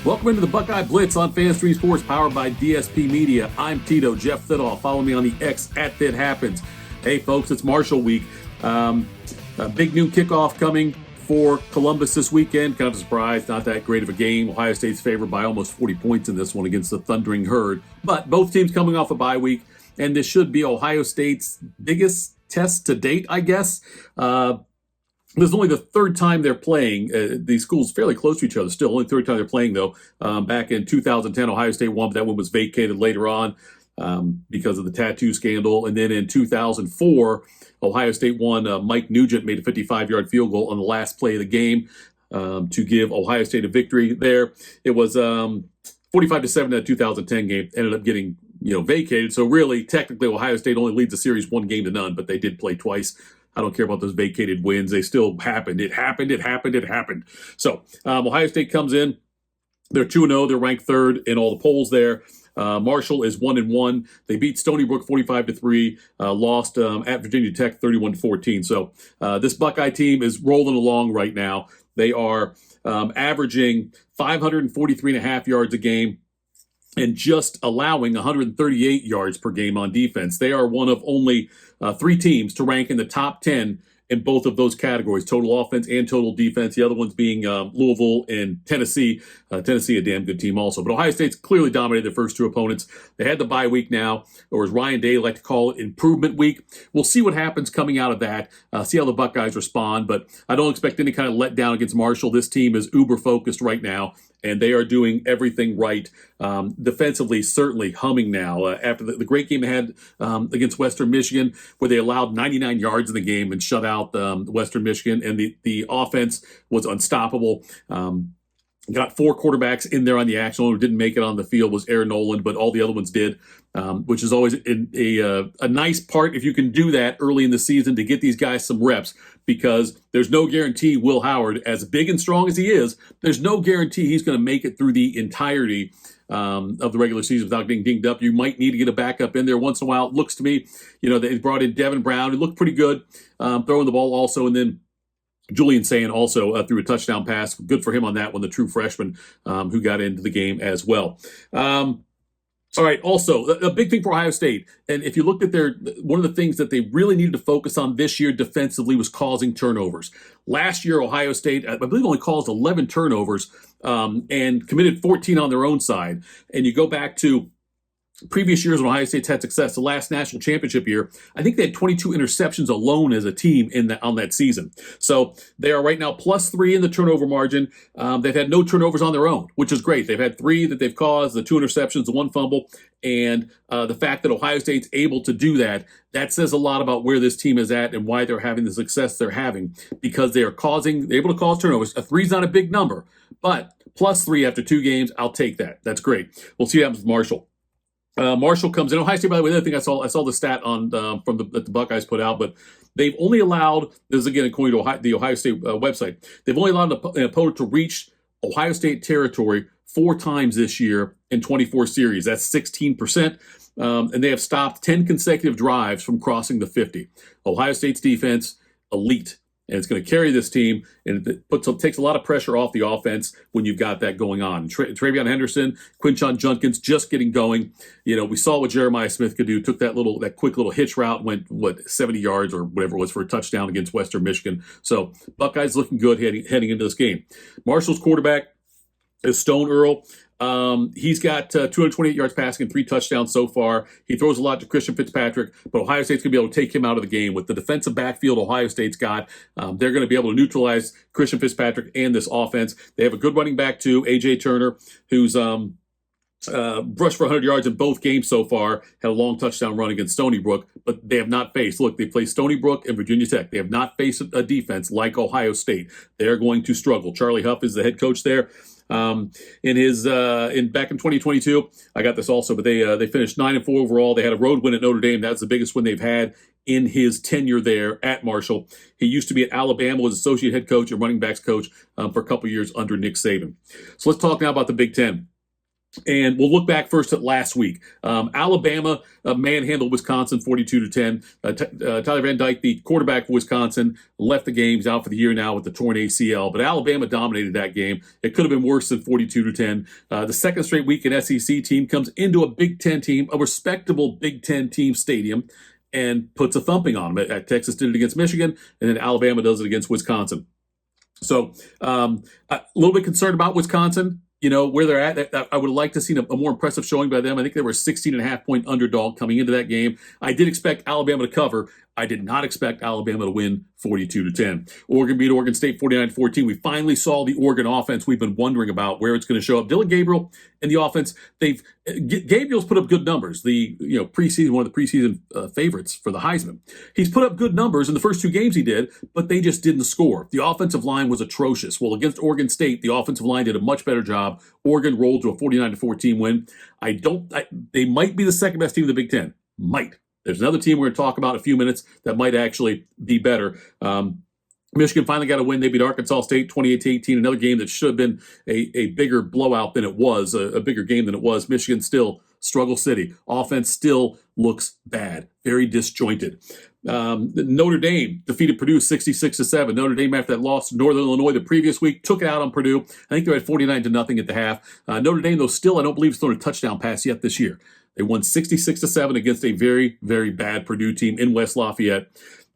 Welcome into the Buckeye Blitz on Fan Stream Sports, powered by DSP Media. I'm Tito, Jeff Thitoff. Follow me on the X at ThitHappens. Hey, folks, it's Marshall Week. A big new kickoff coming for Columbus this weekend. Kind of a surprise, not that great of a game. Ohio State's favored by almost 40 points in this one against the Thundering Herd. But both teams coming off a bye week, and this should be Ohio State's biggest test to date, I guess. This is only the third time they're playing. These schools fairly close to each other still. Only third time they're playing, though. Back in 2010, Ohio State won, but that one was vacated later on because of the tattoo scandal. And then in 2004, Ohio State won. Mike Nugent made a 55-yard field goal on the last play of the game to give Ohio State a victory there. It was 45-7 in that 2010 game. Ended up getting vacated. So really, technically, Ohio State only leads the series 1-0, but they did play twice. I don't care about those vacated wins. They still happened. It happened. So Ohio State comes in. They're 2-0. They're ranked third in all the polls there. Marshall is 1-1. They beat Stony Brook 45-3. Lost at Virginia Tech 31-14. So this Buckeye team is rolling along right now. They are averaging 543.5 yards a game and just allowing 138 yards per game on defense. They are one of only 3 teams to rank in the top 10 in both of those categories, total offense and total defense. The other ones being Louisville and Tennessee. Tennessee, a damn good team also. But Ohio State's clearly dominated their first 2 opponents. They had the bye week now, or as Ryan Day liked to call it, improvement week. We'll see what happens coming out of that, see how the Buckeyes respond. But I don't expect any kind of letdown against Marshall. This team is uber-focused right now, and they are doing everything right. Defensively, certainly humming now. After the great game they had against Western Michigan, where they allowed 99 yards in the game and shut out Western Michigan, and the offense was unstoppable. Got 4 quarterbacks in there on the action. One who didn't make it on the field was Aaron Noland, but all the other ones did, which is always a nice part if you can do that early in the season to get these guys some reps, because there's no guarantee Will Howard, as big and strong as he is, there's no guarantee he's going to make it through the entirety of the regular season without getting dinged up. You might need to get a backup in there once in a while. It looks to me, they brought in Devin Brown. He looked pretty good throwing the ball also, and then Julian Sayin also threw a touchdown pass. Good for him on that one, the true freshman who got into the game as well. All right, also, a big thing for Ohio State, and if you looked at one of the things that they really needed to focus on this year defensively was causing turnovers. Last year, Ohio State, I believe, only caused 11 turnovers and committed 14 on their own side. And you go back to previous years when Ohio State's had success, the last national championship year, I think they had 22 interceptions alone as a team on that season. So they are right now +3 in the turnover margin. They've had no turnovers on their own, which is great. They've had 3 that they've caused, the 2 interceptions, the 1 fumble, and the fact that Ohio State's able to do that says a lot about where this team is at and why they're having the success they're having, because they're able to cause turnovers. A 3's not a big number, but +3 after 2 games, I'll take that. That's great. We'll see what happens with Marshall. Marshall comes in. Ohio State, by the way, the other thing I saw the stat on from that the Buckeyes put out, but they've only allowed, this is again according to the Ohio State website, they've only allowed an opponent to reach Ohio State territory 4 times this year in 24 series. That's 16%. And they have stopped 10 consecutive drives from crossing the 50. Ohio State's defense, elite. And it's going to carry this team, and it takes a lot of pressure off the offense when you've got that going on. Travion Henderson, Quinshon Judkins just getting going. We saw what Jeremiah Smith could do. Took that quick little hitch route, went 70 yards or whatever it was for a touchdown against Western Michigan. So Buckeyes looking good heading into this game. Marshall's quarterback is Stone Earl. He's got 228 yards passing and 3 touchdowns so far. He throws a lot to Christian Fitzpatrick, but Ohio State's going to be able to take him out of the game. With the defensive backfield Ohio State's got, they're going to be able to neutralize Christian Fitzpatrick and this offense. They have a good running back, too, A.J. Turner, who's rushed for 100 yards in both games so far, had a long touchdown run against Stony Brook, but they have not faced, they play Stony Brook and Virginia Tech. They have not faced a defense like Ohio State. They're going to struggle. Charlie Huff is the head coach there. Back in 2022, I got this also, but they finished 9-4 overall. They had a road win at Notre Dame. That's the biggest win they've had in his tenure there at Marshall. He used to be at Alabama, was associate head coach and running backs coach for a couple years under Nick Saban. So let's talk now about the Big Ten. And we'll look back first at last week. Alabama manhandled Wisconsin 42-10. Tyler Van Dyke, the quarterback for Wisconsin, left the game. He's out for the year now with the torn ACL. But Alabama dominated that game. It could have been worse than 42-10. The second straight week an SEC team comes into a Big Ten team, a respectable Big Ten team stadium, and puts a thumping on them. Texas did it against Michigan, and then Alabama does it against Wisconsin. So a little bit concerned about Wisconsin. Where they're at. I would like to see a more impressive showing by them. I think they were a 16.5-point underdog coming into that game. I did expect Alabama to cover. I did not expect Alabama to win 42-10. Oregon beat Oregon State 49-14. We finally saw the Oregon offense we've been wondering about, where it's going to show up. Dylan Gabriel and the offense, Gabriel's put up good numbers. Preseason, one of the preseason favorites for the Heisman. He's put up good numbers in the first two games he did, but they just didn't score. The offensive line was atrocious. Well, against Oregon State, the offensive line did a much better job. Oregon rolled to a 49-14 win. They might be the second best team in the Big Ten. Might. There's another team we're going to talk about in a few minutes that might actually be better. Michigan finally got a win. They beat Arkansas State 28-18, another game that should have been a bigger blowout than it was, a bigger game than it was. Michigan still struggle city. Offense still looks bad, very disjointed. Notre Dame defeated Purdue 66-7. Notre Dame, after that loss to Northern Illinois the previous week, took it out on Purdue. I think they're at 49-0 at the half. Notre Dame, though, still, I don't believe, has thrown a touchdown pass yet this year. They won 66-7 against a very, very bad Purdue team in West Lafayette.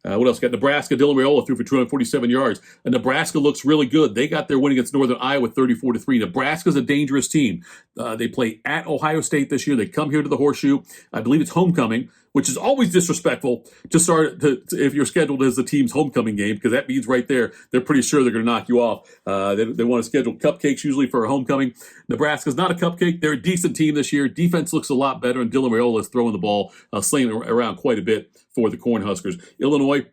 What else? Got Nebraska. Dylan Raiola threw for 247 yards. And Nebraska looks really good. They got their win against Northern Iowa 34-3. Nebraska's a dangerous team. They play at Ohio State this year. They come here to the Horseshoe. I believe it's homecoming, which is always disrespectful to start if you're scheduled as the team's homecoming game, because that means right there they're pretty sure they're going to knock you off. They want to schedule cupcakes usually for a homecoming. Nebraska's not a cupcake. They're a decent team this year. Defense looks a lot better, and Dylan Raiola is throwing the ball, slinging around quite a bit for the Cornhuskers. Illinois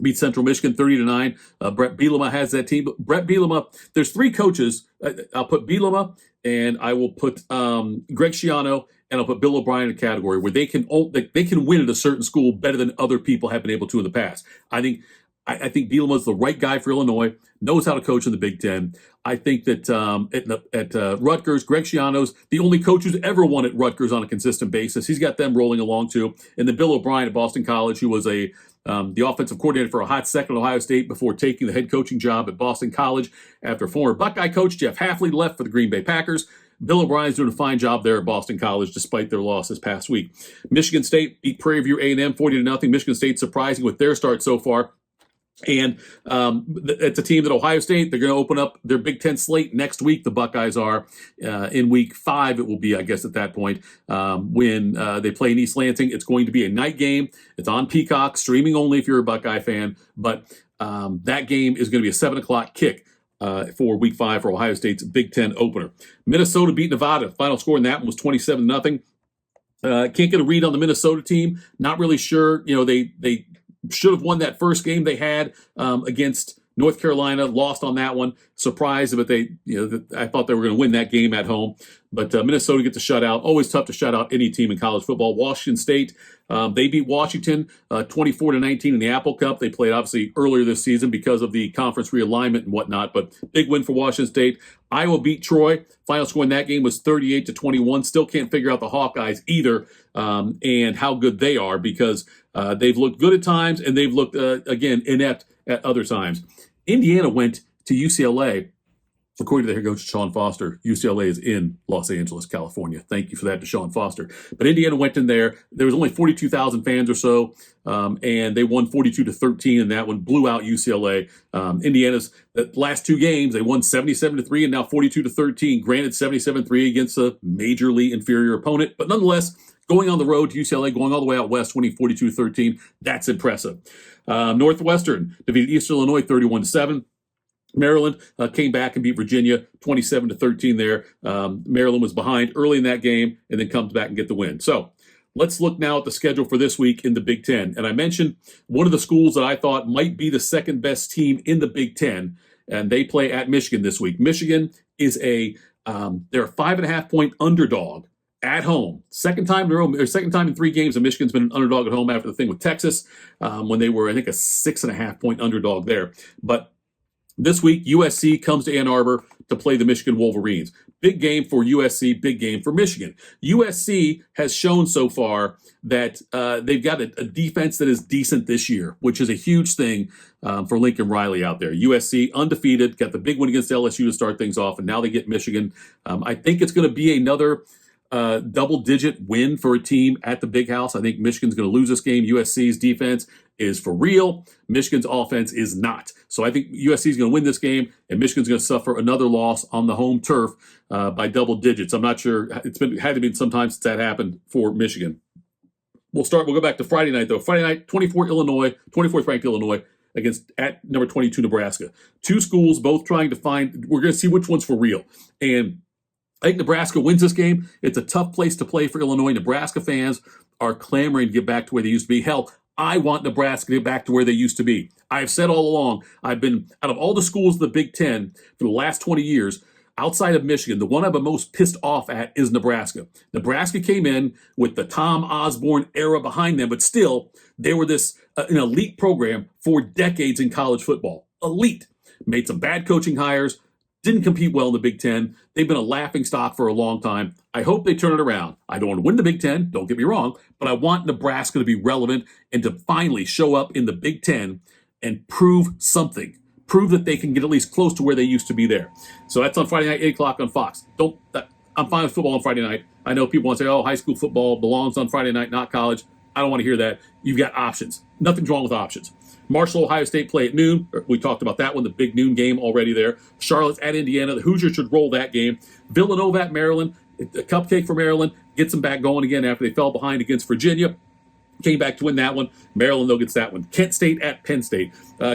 beat Central Michigan 30-9. Brett Bielema has that team. But Brett Bielema, there's three coaches. I'll put Bielema, and I will put Greg Schiano, and I'll put Bill O'Brien in a category where they can win at a certain school better than other people have been able to in the past. I think Bielema's the right guy for Illinois, knows how to coach in the Big Ten. I think that at Rutgers, Greg Schiano's the only coach who's ever won at Rutgers on a consistent basis. He's got them rolling along too. And then Bill O'Brien at Boston College, who was the offensive coordinator for a hot second at Ohio State before taking the head coaching job at Boston College after former Buckeye coach Jeff Hafley left for the Green Bay Packers. Bill O'Brien's doing a fine job there at Boston College despite their loss this past week. Michigan State beat Prairie View A&M 40-0. Michigan State surprising with their start so far. And it's a team that Ohio State, they're going to open up their Big Ten slate next week. The Buckeyes are in week 5. It will be, I guess, at that point when they play in East Lansing. It's going to be a night game. It's on Peacock, streaming only if you're a Buckeye fan. But that game is going to be a 7 o'clock kick for week 5 for Ohio State's Big Ten opener. Minnesota beat Nevada. Final score in that one was 27-0. Can't get a read on the Minnesota team. Not really sure. They should have won that first game they had against North Carolina. Lost on that one. Surprised, but I thought they were going to win that game at home. But Minnesota gets a shutout. Always tough to shut out any team in college football. Washington State, they beat Washington 24-19 in the Apple Cup. They played obviously earlier this season because of the conference realignment and whatnot. But big win for Washington State. Iowa beat Troy. Final score in that game was 38-21. Still can't figure out the Hawkeyes either and how good they are, because they've looked good at times and they've looked, again, inept at other times. Indiana went to UCLA. According to the head coach, Sean Foster, UCLA is in Los Angeles, California. Thank you for that to Sean Foster. But Indiana went in there. There was only 42,000 fans or so, and they won 42-13, and that one blew out UCLA. Indiana's last two games, they won 77-3 and now 42-13. Granted, 77-3 against a majorly inferior opponent, but nonetheless, going on the road to UCLA, going all the way out west, winning 42-13, that's impressive. Northwestern defeated Eastern Illinois 31-7. Maryland came back and beat Virginia 27-13 there. Maryland was behind early in that game and then comes back and get the win. So let's look now at the schedule for this week in the Big Ten. And I mentioned one of the schools that I thought might be the second best team in the Big Ten, and they play at Michigan this week. Michigan is they're a 5.5-point underdog at home. Second time in 3 games that Michigan's been an underdog at home after the thing with Texas when they were, I think, a 6.5-point underdog there. But this week, USC comes to Ann Arbor to play the Michigan Wolverines. big game for USC, big game for Michigan. USC has shown so far that they've got a defense that is decent this year, which is a huge thing for Lincoln Riley out there. USC undefeated, got the big win against LSU to start things off, and now they get Michigan. I think it's going to be another double-digit win for a team at the Big House. I think Michigan's going to lose this game. USC's defense is for real. Michigan's offense is not. So I think USC is going to win this game, and Michigan's going to suffer another loss on the home turf by double digits. I'm not sure. Had to be sometimes since that happened for Michigan. We'll go back to Friday night, though. Friday night, 24th ranked Illinois against at number 22 Nebraska. Two schools both trying to find, we're going to see which one's for real. And I think Nebraska wins this game. It's a tough place to play for Illinois. Nebraska fans are clamoring to get back to where they used to be. Hell, I want Nebraska to get back to where they used to be. I've said all along, I've been, out of all the schools in the Big Ten for the last 20 years, outside of Michigan, the one I've been most pissed off at is Nebraska. Nebraska came in with the Tom Osborne era behind them, but still, they were this an elite program for decades in college football. Elite. Made some bad coaching hires, didn't compete well in the Big Ten. They've been a laughingstock for a long time. I hope they turn it around. I don't want to win the Big Ten, don't get me wrong, but I want Nebraska to be relevant and to finally show up in the Big Ten and prove something. Prove that they can get at least close to where they used to be there. So that's on Friday night, 8 o'clock on Fox. I'm fine with football on Friday night. I know people want to say, oh, high school football belongs on Friday night, not college. I don't want to hear that. You've got options. Nothing's wrong with options. Marshall, Ohio State play at noon. We talked about that one, the big noon game already there. Charlotte's at Indiana. The Hoosiers should roll that game. Villanova at Maryland. A cupcake for Maryland. Gets them back going again after they fell behind against Virginia. Came back to win that one. Maryland, though, gets that one. Kent State at Penn State.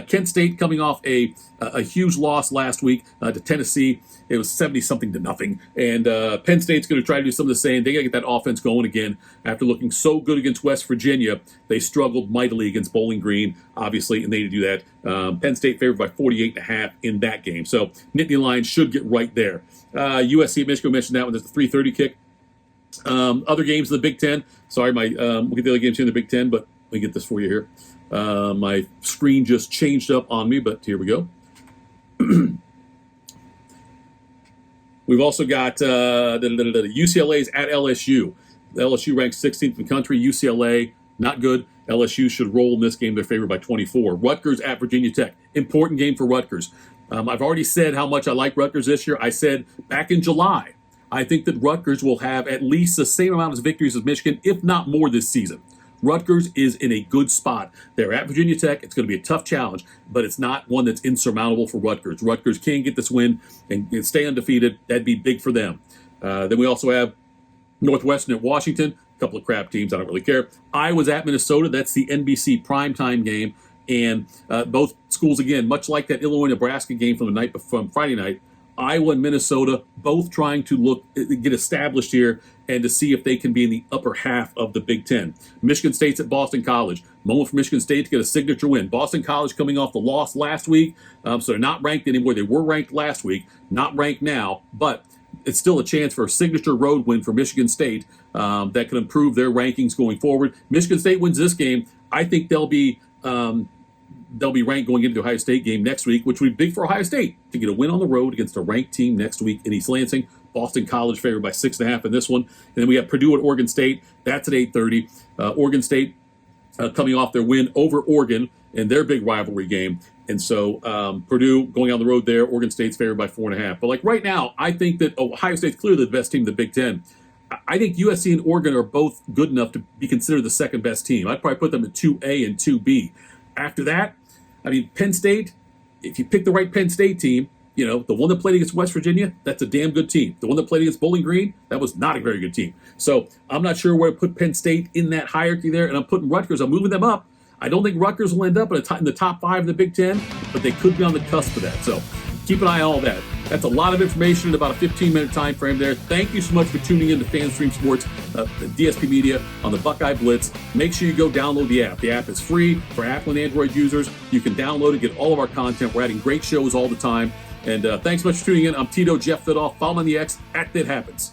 Kent State coming off a huge loss last week to Tennessee. It was 70-something to nothing. And Penn State's going to try to do some of the same. They got to get that offense going again. After looking so good against West Virginia, they struggled mightily against Bowling Green, obviously, and they need to do that. Penn State favored by 48.5 in that game. So Nittany Lions should get right there. USC at Michigan, mentioned that one. There's a 3:30 kick. Other games in the Big Ten. Sorry, we'll get the other games here in the Big Ten, but let me get this for you here. My screen just changed up on me, but here we go. We've also got UCLA's at LSU. LSU ranks 16th in the country. UCLA, not good. LSU should roll in this game. They're favored by 24. Rutgers at Virginia Tech. Important game for Rutgers. I've already said how much I like Rutgers this year. I said back in July, I think that Rutgers will have at least the same amount of victories as Michigan, if not more this season. Rutgers is in a good spot. They're at Virginia Tech. It's going to be a tough challenge, but it's not one that's insurmountable for Rutgers. Rutgers can get this win and stay undefeated. That'd be big for them. Then we also have Northwestern at Washington. A couple of crap teams. I don't really care. Iowa's at Minnesota. That's the NBC primetime game. And both schools, again, much like that Illinois-Nebraska game from Friday night, Iowa and Minnesota both trying to get established here and to see if they can be in the upper half of the Big Ten. Michigan State's at Boston College. Moment for Michigan State to get a signature win. Boston College coming off the loss last week, so they're not ranked anymore. They were ranked last week, not ranked now, but it's still a chance for a signature road win for Michigan State that can improve their rankings going forward. Michigan State wins this game. I think they'll be ranked going into the Ohio State game next week, which would be big for Ohio State to get a win on the road against a ranked team next week in East Lansing. Boston College favored by 6.5 in this one. And then we have Purdue at Oregon State. That's at 8:30. Oregon State coming off their win over Oregon in their big rivalry game. And so Purdue going on the road there. Oregon State's favored by 4.5. But like right now, I think that Ohio State's clearly the best team in the Big Ten. I think USC and Oregon are both good enough to be considered the second best team. I'd probably put them at 2A and 2B. After that, I mean, Penn State, if you pick the right Penn State team, the one that played against West Virginia, that's a damn good team. The one that played against Bowling Green, that was not a very good team. So I'm not sure where to put Penn State in that hierarchy there, and I'm putting Rutgers. I'm moving them up. I don't think Rutgers will end up in the top 5 in the Big Ten, but they could be on the cusp of that. So keep an eye on all that. That's a lot of information in about a 15-minute time frame there. Thank you so much for tuning in to FanStream Sports, DSP Media on the Buckeye Blitz. Make sure you go download the app. The app is free for Apple and Android users. You can download and get all of our content. We're adding great shows all the time. And thanks so much for tuning in. I'm Tito, Jeff Thitoff. Follow me on the X @ThatHappens.